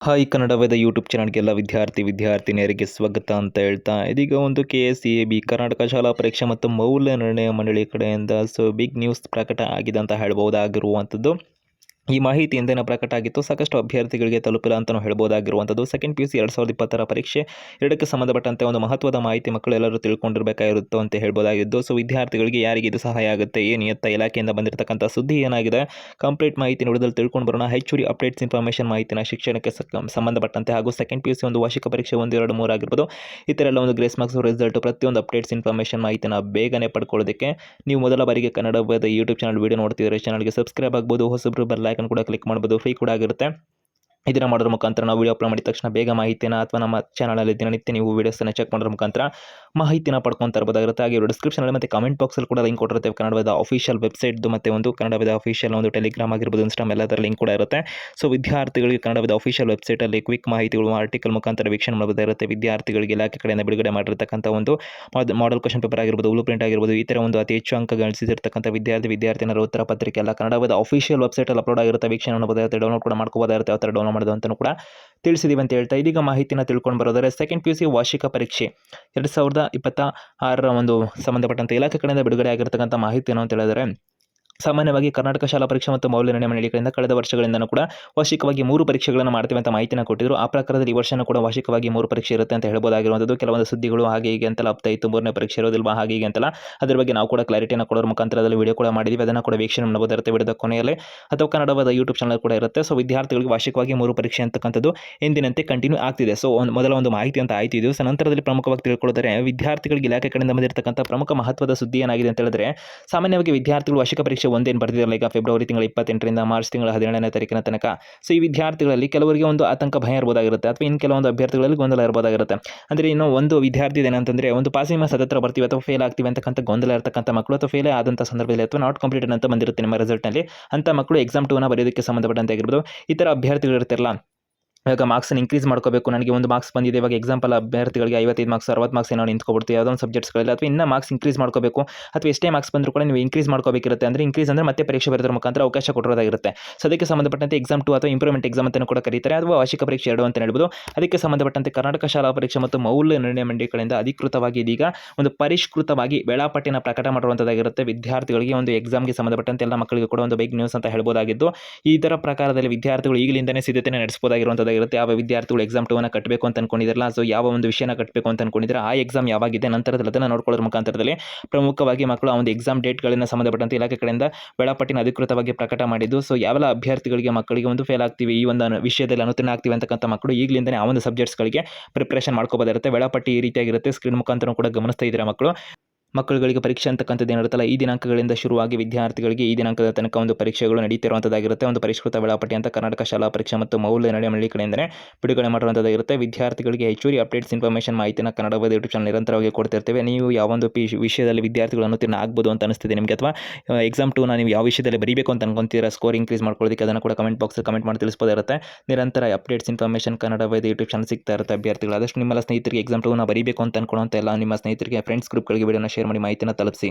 Hi Kannada Veda YouTube ಚಾನಲ್ಗೆಲ್ಲ ವಿದ್ಯಾರ್ಥಿನಿಯರಿಗೆ ಸ್ವಾಗತ ಅಂತ ಹೇಳ್ತಾ ಇದೀಗ ಒಂದು KSEAB ಕರ್ನಾಟಕ ಶಾಲಾ ಪರೀಕ್ಷೆ ಮತ್ತು ಮೌಲ್ಯ ನಿರ್ಣಯ ಮಂಡಳಿ ಕಡೆಯಿಂದ ಬಿಗ್ ನ್ಯೂಸ್ ಪ್ರಕಟ ಆಗಿದೆ ಅಂತ ಹೇಳ್ಬೋದಾಗಿರುವಂಥದ್ದು. ಈ ಮಾಹಿತಿ ಎಂದಿನ ಪ್ರಕಟ ಆಗಿತ್ತು, ಸಾಕಷ್ಟು ಅಭ್ಯರ್ಥಿಗಳಿಗೆ ತಲುಪಿಲ್ಲ ಅಂತಲೂ ಹೇಳ್ಬೋದಾಗಿರುವಂಥದ್ದು. ಸೆಕೆಂಡ್ PUC 2020 ಪರೀಕ್ಷೆ ಎರಡಕ್ಕೆ ಸಂಬಂಧಪಟ್ಟಂತೆ ಒಂದು ಮಹತ್ವದ ಮಾಹಿತಿ ಮಕ್ಕಳೆಲ್ಲರೂ ತಿಳ್ಕೊಂಡಿರಬೇಕಾಗಿರುತ್ತೋ ಅಂತ ಹೇಳ್ಬೋದಾಗಿದ್ದು. ವಿದ್ಯಾರ್ಥಿಗಳಿಗೆ ಯಾರಿಗೆ ಇದು ಸಹಾಯ ಆಗುತ್ತೆ, ಏನು ಎತ್ತ ಇಲಾಖೆಯಿಂದ ಬಂದಿರತಕ್ಕಂಥ ಸುದ್ದಿ ಏನಾಗಿದೆ, ಕಂಪ್ಲೀಟ್ ಮಾಹಿತಿ ನೋಡಿದಲ್ಲಿ ತಿಳ್ಕೊಂಡು ಬರೋಣ. ಹೆಚ್ಚುವರಿ ಅಪ್ಡೇಟ್ಸ್ ಇನ್ಫಾರ್ಮೇಷನ್ ಮಾಹಿತಿನ ಶಿಕ್ಷಣಕ್ಕೆ ಸಂಬಂಧಪಟ್ಟಂತೆ ಹಾಗೂ ಸೆಕೆಂಡ್ PUC ಒಂದು ವಾರ್ಷಿಕ ಪರೀಕ್ಷೆ 1, 2, 3 ಆಗಿರ್ಬೋದು, ಈ ಥರ ಎಲ್ಲ ಒಂದು ಗ್ರೇಸ್ ಮಾರ್ಕ್ಸ್ ರಿಸಲ್ಟ್ ಪ್ರತಿಯೊಂದು ಅಪ್ಡೇಟ್ಸ್ ಇನ್ಫಾರ್ಮೇಷನ್ ಮಾಹಿತಿನ ಬೇಗನೆ ಪಡ್ಕೊಳ್ಳೋದಕ್ಕೆ ನೀವು ಮೊದಲ ಬಾರಿಗೆ ಕನ್ನಡದ ಯೂಟ್ಯೂಬ್ ಚಾನಲ್ ವೀಡಿಯೋ ನೋಡ್ತಿದ್ರೆ ಚಾನಲ್ಗೆ ಸಬ್ಸ್ಕ್ರೈಬ್ ಆಗ್ಬೋದು. ಹೊಸಬ್ರು ಬೆಲ್ ಐಕಾನ್ ಕೂಡ ಕ್ಲಿಕ್ ಮಾಡ್ಬೋದು, ಫ್ರೀ ಕೂಡ ಆಗಿರುತ್ತೆ. ಇದನ್ನು ಮಾಡೋದ್ರ ಮುಖಾಂತರ ನಾವು ವೀಡಿಯೋ ಅಪ್ಲೋಡ್ ಮಾಡಿದ ತಕ್ಷಣ ಬೇಗ ಮಾಹಿತಿನ ಅಥವಾ ನಮ್ಮ ಚಾನಲಲ್ಲಿ ದಿನನಿತ್ಯ ನೀವು ವೀಡಿಯೋಸನ್ನು ಚೆಕ್ ಮಾಡೋದ್ರ ಮುಖಾಂತರ ಮಾಹಿತಿನ ಪಡ್ಕೊತಾ ಇರ್ಬೋದಾಗಿರುತ್ತೆ. ಹಾಗೆ ಡಿಸ್ಕ್ರಿಪ್ಷನಲ್ಲಿ ಮತ್ತು ಕಮೆಂಟ್ ಬಾಕ್ಸಲ್ಲಿ ಕೂಡ ಲಿಂಕ್ ಕೊಟ್ಟಿರುತ್ತೆ, ಕನ್ನಡದ ಅಫಿಷಿಯಲ್ ವೆಬ್ಸೈಟ್ದು ಮತ್ತು ಒಂದು ಕನ್ನಡದ ಅಫಿಷಿಯಲ್ ಒಂದು ಟೆಲಿಗ್ರಾಮ್ ಆಗಿರ್ಬೋದು, ಇನ್ಸ್ಟಾಮ್ ಎಲ್ಲದರ ಲಿಂಕ್ ಕೂಡ ಇರುತ್ತೆ. ವಿದ್ಯಾರ್ಥಿಗಳಿಗೆ ಕನ್ನಡದ ಅಫಿಷಿಯಲ್ ವೆಬ್ಸೈಟಲ್ಲಿ ಕ್ವಿಕ್ ಮಾಹಿತಿಗಳು ಆರ್ಟಿಕಲ್ ಮುಖಾಂತರ ವೀಕ್ಷಣೆ ಮಾಡಬಹುದಾಗಿರುತ್ತೆ. ವಿದ್ಯಾರ್ಥಿಗಳಿಗೆ ಇಲಾಖೆ ಕಡೆಯಿಂದ ಬಿಡುಗಡೆ ಮಾಡಿರ್ತಕ್ಕಂಥ ಒಂದು ಮಾಡೆಲ್ ಕ್ವಶನ್ ಪೇಪರ್ ಆಗಿರ್ಬೋದು, ಬ್ಲೂ ಪ್ರಿಂಟ್ ಆಗಿರ್ಬೋದು, ಈ ಥರ ಒಂದು ಅತಿ ಹೆಚ್ಚು ಅಂಕ ಗಳಿಸಿರ್ತಕ್ಕಂಥ ವಿದ್ಯಾರ್ಥಿನಿಯರ ಉತ್ತರ ಪತ್ರಿಕೆ ಎಲ್ಲ ಕನ್ನಡದ ಅಫಿಷಿಯಲ್ ವೆಬ್ಸೈಟಲ್ಲಿ ಅಪ್ಲೋಡ್ ಆಗಿರುತ್ತೆ. ವೀಕ್ಷಣೆ ಮಾಡಬಹುದಾಗುತ್ತೆ, ಡೌನ್ಲೋಡ್ ಕೂಡ ಮಾಡ್ಕೋಬೋದಾಗಿರುತ್ತೆ. ಯಾವ ಥರ ಡೌನ್ಲೋಡ್ ಮಾಡೋದು ಅಂತಲೂ ಕೂಡ ತಿಳಿಸಿದೀವಿ ಅಂತ ಹೇಳ್ತಾ ಇದೀಗ ಮಾಹಿತಿನ ತಿಳ್ಕೊಂಡು ಬರೋದಾದ್ರೆ, ಸೆಕೆಂಡ್ PUC ವಾರ್ಷಿಕ ಪರೀಕ್ಷೆ 2026 ಒಂದು ಸಂಬಂಧಪಟ್ಟಂತೆ ಇಲಾಖೆ ಕಡೆಯಿಂದ ಬಿಡುಗಡೆ ಆಗಿರ್ತಕ್ಕಂಥ ಮಾಹಿತಿ ಏನು ಅಂತ ಹೇಳಿದ್ರೆ, ಸಾಮಾನ್ಯವಾಗಿ ಕರ್ನಾಟಕ ಶಾಲಾ ಪರೀಕ್ಷೆ ಮತ್ತು ಮೌಲ್ಯ ನಿರ್ಣಯ ಮಂಡಳಿ ಕಡೆಯಿಂದ ಕಳೆದ ವರ್ಷಗಳಿಂದನೂ ಕೂಡ ವಾರ್ಷಿಕವಾಗಿ 3 ಪರೀಕ್ಷೆಗಳನ್ನು ಮಾಡ್ತೀವಿ ಅಂತ ಮಾಹಿತಿನ ಕೊಟ್ಟಿದ್ರು. ಆ ಪ್ರಕಾರದಲ್ಲಿ ಈ ವರ್ಷನೂ ಕೂಡ ವಾರ್ಷಿಕವಾಗಿ 3 ಪರೀಕ್ಷೆ ಇರುತ್ತೆ ಅಂತ ಹೇಳ್ಬೋದಾಗಿರುವಂಥದ್ದು. ಕೆಲವೊಂದು ಸುದ್ದಿಗಳು ಹಾಗೆ ಹೀಗೆ ಅಂತೆಲ್ಲ ಆಗ್ತಾ ಇತ್ತು, 3ನೇ ಪರೀಕ್ಷೆ ಇರೋದಿಲ್ವಾ ಹಾಗೆ ಹೀಗೆ ಅಂತೆಲ್ಲ, ಅದ್ರ ಬಗ್ಗೆ ನಾವು ಕೂಡ ಕ್ಲಾರಿಟಿನ ಕೊಡೋರ ಮುಖಾಂತರದಲ್ಲಿ ವಿಡಿಯೋ ಕೂಡ ಮಾಡಿದ್ವಿ. ಅದನ್ನು ಕೂಡ ವೀಕ್ಷಣೆ ಮಾಡಬಹುದಾಗಿರುತ್ತೆ ವಿಡಿಯೋದ ಕೊನೆಯಲ್ಲಿ, ಅಥವಾ ಕನ್ನಡದ ಯೂಟ್ಯೂಬ್ ಚಾನಲ್ ಕೂಡ ಇರುತ್ತೆ. ವಿದ್ಯಾರ್ಥಿಗಳಿಗೆ ವಾರ್ಷಿಕವಾಗಿ 3 ಪರೀಕ್ಷೆ ಅಂತಕ್ಕಂಥದ್ದು ಎಂದಿನಂತೆ ಕಂಟಿನ್ಯೂ ಆಗ್ತಿದೆ. ಮೊದಲ ಒಂದು ಮಾಹಿತಿ ಅಂತ ಆಯ್ತು ಇದು. ನಂತರದಲ್ಲಿ ಪ್ರಮುಖವಾಗಿ ತಿಳ್ಕೊಳ್ಳೋದರೆ, ವಿದ್ಯಾರ್ಥಿಗಳಿಗೆ ಇಲಾಖೆ ಕಡೆಯಿಂದ ಬಂದಿರತಕ್ಕಂಥ ಪ್ರಮುಖ ಮಹತ್ವದ ಸುದ್ದಿ ಏನಾಗಿದೆ ಅಂತ ಹೇಳಿದ್ರೆ, ಸಾಮಾನ್ಯವಾಗಿ ವಿದ್ಯಾರ್ಥಿಗಳು ವಾರ್ಷಿಕ ಪರೀಕ್ಷೆ ಒಂದೇನು ಬರ್ತಿರಲ್ಲ, ಈಗ ಫೆಬ್ರವರಿ ತಿಂಗಳ 28ರಿಂದ ಮಾರ್ಚ್ ತಿಂಗಳ 17ನೇ ತಾರೀಕಿನ ತನಕ. ಈ ವಿದ್ಯಾರ್ಥಿಗಳಲ್ಲಿ ಕೆಲವರಿಗೆ ಒಂದು ಆತಂಕ ಭಯ ಇರಬಹುದಾಗಿರುತ್ತೆ, ಅಥವಾ ಇನ್ನು ಕೆಲವೊಂದು ಅಭ್ಯರ್ಥಿಗಳಲ್ಲಿ ಗೊಂದಲ ಇರಬಹುದಾಗಿರುತ್ತೆ. ಅಂದರೆ ಇನ್ನು ಒಂದು ವಿದ್ಯಾರ್ಥಿ ಏನಂತಂದರೆ, ಒಂದು ಪಾಸಿಂಗ್ ಮಾರ್ಕ್ಸ್ ಹತ್ತಿರ ಬರ್ತೀವಿ ಅಥವಾ ಫೇಲ್ ಆಗ್ತೀವಿ ಅಂತಕ್ಕಂಥ ಗೊಂದಲ ಇರತಕ್ಕಂಥ ಮಕ್ಕಳು, ಅಥವಾ ಫೇಲ್ ಆದಂಥ ಸಂದರ್ಭದಲ್ಲಿ ಅಥವಾ ನಾಟ್ ಕಂಪ್ಲೀಟೆಡ್ ಅಂತ ಬಂದಿರುತ್ತೆ ನಿಮ್ಮ ರಿಸಲ್ಟ್ನಲ್ಲಿ, ಅಂಥ ಮಕ್ಕಳು ಎಕ್ಸಾಮ್ 2ನ ಬರೆಯೋದಕ್ಕೆ ಸಂಬಂಧಪಟ್ಟಂತೆ ಆಗಿರ್ಬೋದು. ಈ ಥರ ಅಭ್ಯರ್ಥಿಗಳು ಇರ್ತಿರಲ್ಲ, ಇವಾಗ ಮಾರ್ಕ್ಸನ್ನು ಇನ್ಕ್ರೀಸ್ ಮಾಡ್ಕೋಬೇಕು, ನನಗೆ ಒಂದು ಮಾರ್ಕ್ಸ್ ಬಂದಿದೆ, ಇವಾಗ ಎಕ್ಸಾಂಪಲ್ ಅಭ್ಯರ್ಥಿಗಳಿಗೆ 55 ಮಾರ್ಕ್ಸ್ 60 ಮಾರ್ಕ್ಸ್ ಏನೋ ನಿಂತ್ಕೊಬಿಡ್ತೀವಿ ಯಾವುದೋ ಒಂದು ಸಬ್ಜೆಕ್ಟ್ಸ್ಗಳಲ್ಲಿ, ಅಥವಾ ಇನ್ನೂ ಮಾರ್ಕ್ಸ್ ಇನ್ಕ್ರೀಸ್ ಮಾಡ್ಕೋಬೇಕು, ಅಥವಾ ಎಷ್ಟೇ ಮಾರ್ಕ್ಸ್ ಬಂದರೂ ಕೂಡ ನೀವು ಇನ್ಕ್ರೀಸ್ ಮಾಡ್ಕೋಬೇಕಿರುತ್ತೆ. ಅಂದರೆ ಇನ್ಕ್ರೀಸ್ ಅಂದರೆ ಮತ್ತೆ ಪರೀಕ್ಷೆ ಬರೆಯೋದ್ರ ಮುಖಾಂತರ ಅವಕಾಶ ಕೊಟ್ಟಿರೋದಾಗಿರುತ್ತೆ. ಅದಕ್ಕೆ ಸಂಬಂಧಪಟ್ಟಂತೆ ಎಕ್ಸಾಮ್ 2 ಅಥವಾ ಇಂಪ್ರೂವ್ಮೆಂಟ್ ಎಕ್ಸಾಮ್ ಅಂತ ಕೂಡ ಕರೀತಾರೆ, ಅಥವಾ ವಾರ್ಷಿಕ ಪರೀಕ್ಷೆ 2 ಅಂತ ಹೇಳ್ಬೋದು. ಅದಕ್ಕೆ ಸಂಬಂಧಪಟ್ಟಂತೆ ಕರ್ನಾಟಕ ಶಾಲಾ ಪರೀಕ್ಷೆ ಮತ್ತು ಮೌಲ್ಯ ನಿರ್ಣಯ ಮಂಡಳಿ ಕಡೆಯಿಂದ ಅಧಿಕೃತವಾಗಿ ಇದೀಗ ಒಂದು ಪರಿಷ್ಕೃತವಾಗಿ ವೇಳಾಪಟ್ಟಿನ ಪ್ರಕಟ ಮಾಡಿರುವಂಥದ್ದಾಗಿರುತ್ತೆ. ವಿದ್ಯಾರ್ಥಿಗಳಿಗೆ ಒಂದು ಎಕ್ಸಾಮ್ಗೆ ಸಂಬಂಧಪಟ್ಟಂತೆ ಎಲ್ಲ ಮಕ್ಕಳಿಗೆ ಕೂಡ ಒಂದು ಬಿಗ್ ನ್ಯೂಸ್ ಅಂತ ಹೇಳ್ಬೋದಾಗಿದ್ದು, ಈ ಥರ ಪ್ರಕಾರದಲ್ಲಿ ವಿದ್ಯಾರ್ಥಿಗಳು ಈಗಲಿಂದನೇ ಸಿದ್ಧತೆಯನ್ನು ನಡೆಸಬಹುದಾಗಿರುವಂಥದ್ದಾಗಿರುತ್ತೆ. ಯಾವ ವಿದ್ಯಾರ್ಥಿಗಳು ಎಕ್ಸಾಮ್ 2ನ ಕಟ್ಟಬೇಕು ಅಂತ ಅನ್ಕೊಂಡಿದ್ರಲ್ಲ, ಯಾವ ಒಂದು ವಿಷಯನ ಕಟ್ಟಬೇಕು ಅಂತ ಅನ್ಕೊಂಡಿದ್ರೆ ಆ ಎಕ್ಸಾಮ್ ಯಾವಾಗಿದೆ ನಂತರದಲ್ಲಿ ಅದನ್ನು ನೋಡ್ಕೊಳ್ಳೋದ್ರ ಮುಖಾಂತರದಲ್ಲಿ ಪ್ರಮುಖವಾಗಿ ಮಕ್ಕಳು ಆ ಒಂದು ಎಕ್ಸಾಮ್ ಡೇಟ್ಗಳಿಂದ ಸಂಬಂಧಪಟ್ಟಂತೆ ಇಲಾಖೆ ಕಡೆಯಿಂದ ವೇಳಾಪಟ್ಟಿನ ಅಧಿಕೃತವಾಗಿ ಪ್ರಕಟ ಮಾಡಿದ್ದು. ಯಾವೆಲ್ಲ ಅಭ್ಯರ್ಥಿಗಳಿಗೆ ಮಕ್ಕಳಿಗೆ ಒಂದು ಫೇಲ್ ಆಗ್ತೀವಿ, ಈ ಒಂದು ವಿಷಯದಲ್ಲಿ ಅನುತ್ತೀರ್ಣ ಆಗ್ತೀವಿ ಅಂತಕ್ಕಂಥ ಮಕ್ಕಳು ಈಗಲಿಂದನೇ ಆ ಒಂದು ಸಬ್ಜೆಕ್ಟ್ಸ್ಗಳಿಗೆ ಪ್ರಿಪ್ರೇಷನ್ ಮಾಡ್ಕೋಬೋದಿರುತ್ತೆ. ವೇಳಾಪಟ್ಟಿ ಈ ರೀತಿಯಾಗಿರುತ್ತೆ, ಸ್ಕ್ರೀನ್ ಮುಖಾಂತರ ಕೂಡ ಗಮನಿಸ್ತಾ ಇದ್ದೀರಾ ಮಕ್ಕಳುಗಳಿಗೆ ಪರೀಕ್ಷೆ ಅಂತಕ್ಕಂಥದ್ದು ಏನಿರುತ್ತಲ್ಲ, ಈ ದಿನಾಂಕಗಳಿಂದ ಶುರುವಾಗಿ ವಿದ್ಯಾರ್ಥಿಗಳಿಗೆ ಈ ದಿನಾಂಕದ ತನಕ ಒಂದು ಪರೀಕ್ಷೆಗಳು ನಡೀತಿರುವಂಥದ್ದಾಗಿರುತ್ತೆ. ಒಂದು ಪರಿಷ್ಕೃತ ವೇಳಾಪಟ್ಟಿ ಅಂತ ಕರ್ನಾಟಕ ಶಾಲಾ ಪರೀಕ್ಷೆ ಮತ್ತು ಮೌಲ್ಯ ನಿರ್ಣಯ ಮಂಡಳಿ ಕಡೆಯಿಂದಲೇ ಬಿಡುಗಡೆ ಮಾಡುವಂಥದ್ದಾಗಿರುತ್ತೆ. ವಿದ್ಯಾರ್ಥಿಗಳಿಗೆ ಹೆಚ್ಚುವರಿ ಅಪ್ಡೇಟ್ಸ್ ಇನ್ಫಾರ್ಮೇಷನ್ ಮಾಹಿತಿನ ಕನ್ನಡದ ಯೂಟ್ಯೂಬ್ ಚಾನಲ್ ನಿರಂತರವಾಗಿ ಕೊಡ್ತಿರ್ತೇವೆ. ನೀವು ಯಾವೊಂದು ವಿಷಯದಲ್ಲಿ ವಿದ್ಯಾರ್ಥಿಗಳು ಅನುತ್ತೀರ್ಣ ಆಗ್ಬೋದು ಅಂತ ಅನಿಸ್ತಿದೆ ನಿಮಗೆ, ಅಥವಾ ಎಕ್ಸಾಮ್ 2ನ ನೀವು ಯಾವ ವಿಷಯದಲ್ಲಿ ಬರೀಬೇಕು ಅಂತ ಅನ್ಕೊಂತೀರಾ, ಸ್ಕೋರ್ ಇನ್ಕ್ರೀಸ್ ಮಾಡ್ಕೊಳ್ಳೋದಕ್ಕೆ, ಅದನ್ನು ಕೂಡ ಕಮೆಂಟ್ ಬಾಕ್ಸಲ್ಲಿ ಕಮೆಂಟ್ ಮಾಡಿ ತಿಳಿಸ್ಬೋದಿರುತ್ತೆ. ನಿರಂತರ ಅಪ್ಡೇಟ್ಸ್ ಇನ್ಫಾರ್ಮೇಷನ್ ಕನ್ನಡದ ಯೂಟ್ಯೂಬ್ ಚಾನಲ್ ಸಿಗ್ತಾ ಇರುತ್ತೆ. ಅಭ್ಯರ್ಥಿಗಳು ಆದಷ್ಟು ನಿಮ್ಮ ಸ್ನೇಹಿತರಿಗೆ ಎಕ್ಸಾಮ್ 2ನ ಬರೀಬೇಕು ಅಂತ ಅನ್ಕೊಳ್ಳೋಂಥ ಎಲ್ಲ ನಿಮ್ಮ ಸ್ನೇಹಿತರಿಗೆ ಫ್ರೆಂಡ್ಸ್ ಗ್ರೂಪ್ಗಳಿಗೆ ವಿಡಿಯೋನ ಶೇರ್ ಮಾಡಿ ಮಾಹಿತಿನ ತಲುಪಿಸಿ.